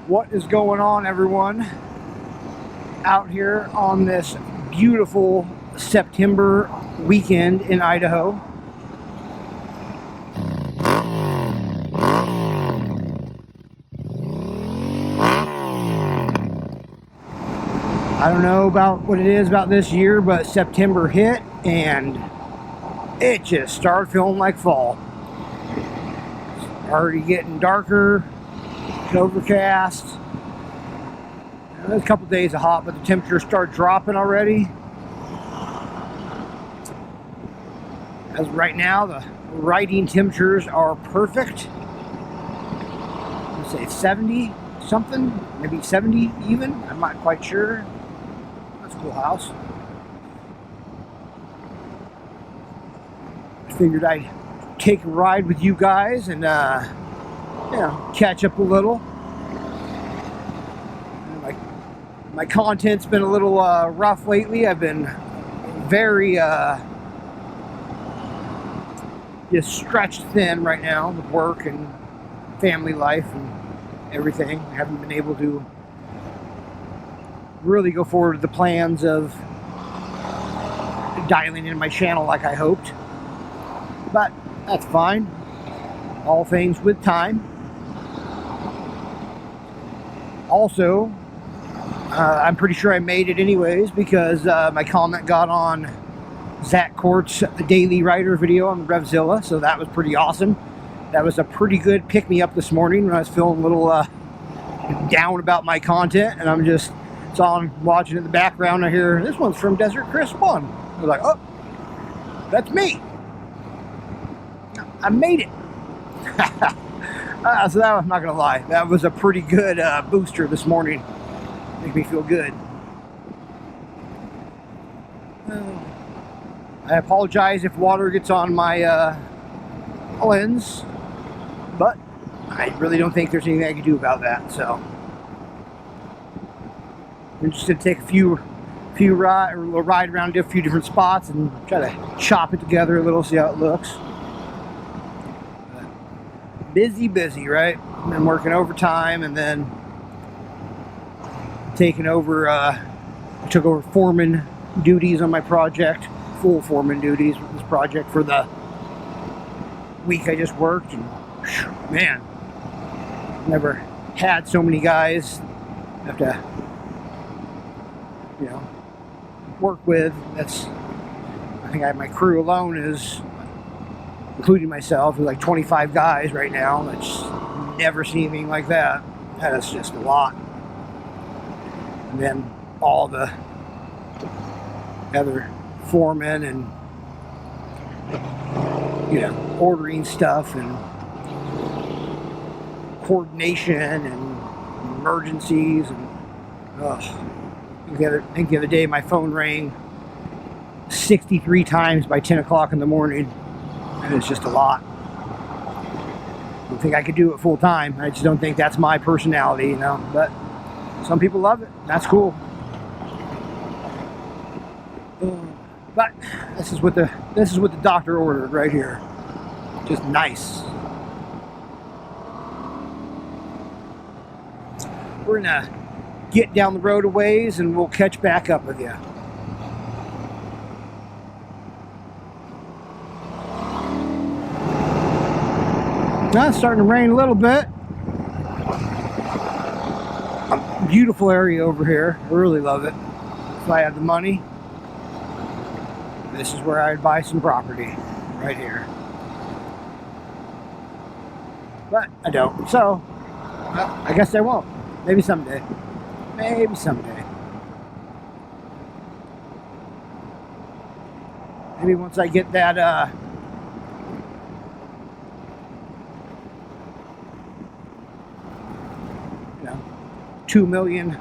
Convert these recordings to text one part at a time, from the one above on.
What is going on, everyone? Out here on this beautiful September weekend in Idaho. I don't know about what it is about this year, but September hit and it just started feeling like fall. It's already getting darker, it's overcast. There's a couple days of hot, but the temperatures start dropping already. As right now, the riding temperatures are perfect. Let's say 70 something, maybe 70 even. I'm not quite sure. That's a cool house. I figured I'd take a ride with you guys and catch up a little. My content's been a little rough lately. I've been very just stretched thin right now with work and family life and everything. I haven't been able to really go forward with the plans of dialing in my channel like I hoped. But that's fine. All things with time. Also, I'm pretty sure I made it anyways because my comment got on Zach Court's Daily Writer video on Revzilla, so that was pretty awesome. That was a pretty good pick-me-up this morning when I was feeling a little down about my content, and I'm just watching in the background. I hear, this one's from Desert Chris 1. I was like, oh, that's me. I made it. So that, I'm not going to lie, that was a pretty good booster this morning. Make me feel good. I apologize if water gets on my lens, but I really don't think there's anything I can do about that. So I'm just gonna take a ride around to a few different spots and try to chop it together a little, see how it looks. Busy, right? Been working overtime and then taking over, I took over foreman duties on my project, full foreman duties with this project for the week I just worked, and man, never had so many guys have to, work with. I think my crew alone is, including myself, is like 25 guys right now. That's never seen anything like that. That is just a lot. And then all the other foremen and ordering stuff and coordination and emergencies and I think the other day my phone rang 63 times by 10 o'clock in the morning, and it's just a lot. I don't think I could do it full time. I just don't think that's my personality, but some people love it. That's cool. But this is what the doctor ordered right here. Just nice. We're gonna get down the road a ways and we'll catch back up with you. Now it's starting to rain a little bit. Beautiful area over here. I really love it. If I had the money, this is where I'd buy some property, right here. But I don't, so well, I guess I won't. Maybe someday. Maybe someday. Maybe once I get that 2 million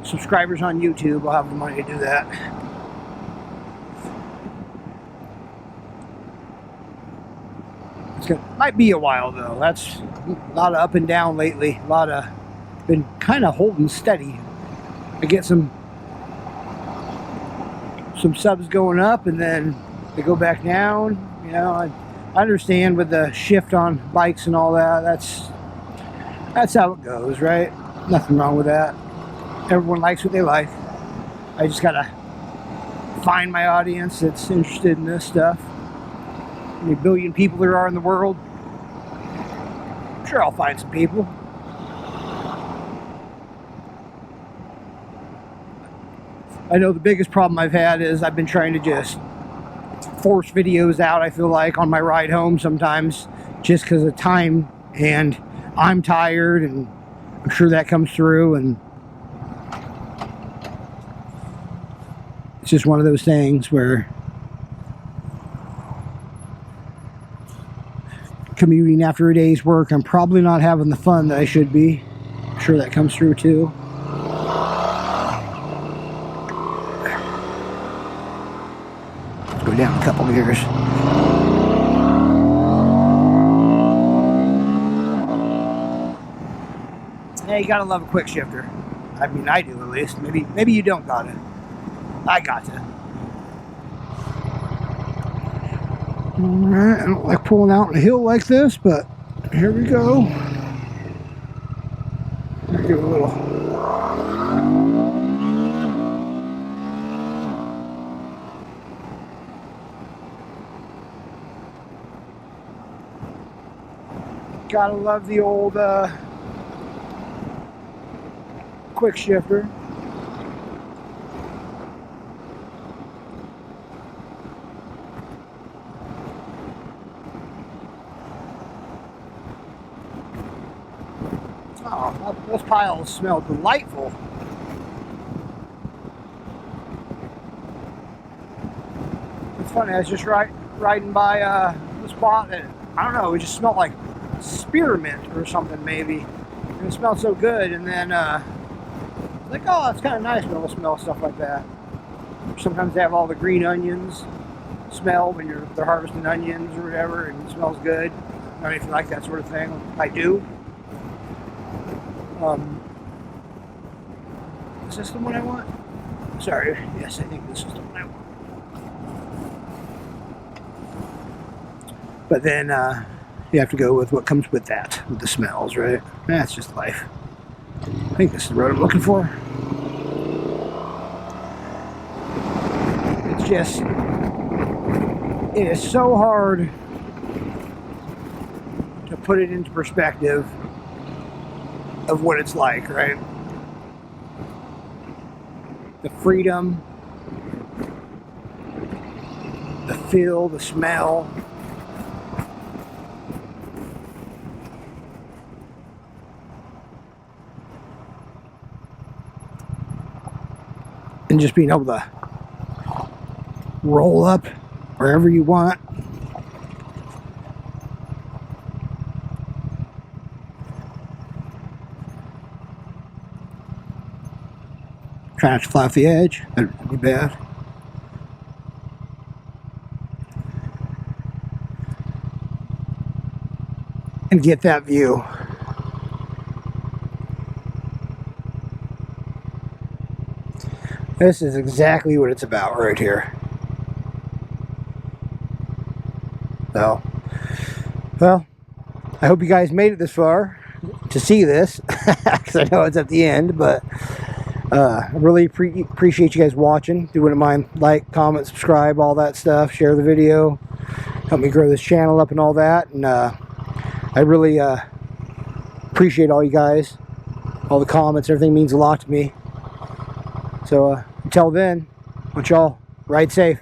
subscribers on YouTube, I'll have the money to do that. Might be a while though. That's a lot of up and down lately. Been kind of holding steady. I get some subs going up and then they go back down. I understand with the shift on bikes and all that. That's how it goes, right? Nothing wrong with that. Everyone likes what they like. I just gotta find my audience that's interested in this stuff. How many billion people there are in the world? I'm sure I'll find some people. I know the biggest problem I've had is I've been trying to just force videos out, I feel like, on my ride home sometimes, just because of time, and I'm tired, and I'm sure that comes through, and it's just one of those things where commuting after a day's work, I'm probably not having the fun that I should be. I'm sure that comes through too. Let's go down a couple gears. Yeah, you gotta love a quick shifter. I mean, I do at least. Maybe you don't got it. I got it. Alright, I don't like pulling out on a hill like this, but here we go. Give it a little. Gotta love the old quick shifter. Oh, those piles smell delightful. It's funny, I was just riding by the spot and I don't know, it just smelled like spearmint or something maybe. And it smelled so good, and then like, oh, it's kind of nice when it'll smell stuff like that. Sometimes they have all the green onions smell when they're harvesting onions or whatever, and it smells good. I don't know if you like that sort of thing. I do. Is this the one I want? Sorry. Yes, I think this is the one I want. But then you have to go with what comes with that, with the smells, right? That's just life. I think this is the road I'm looking for. It's just, it is so hard to put it into perspective of what it's like, right? The freedom, the feel, the smell. And just being able to roll up wherever you want. Try not to fly off the edge. That'd be bad. And get that view. This is exactly what it's about right here. So, well, I hope you guys made it this far to see this, because I know it's at the end, but I really appreciate you guys watching. If you wouldn't mind, like, comment, subscribe, all that stuff. Share the video. Help me grow this channel up and all that. And I really appreciate all you guys. All the comments, everything means a lot to me. So until then, I want y'all ride safe.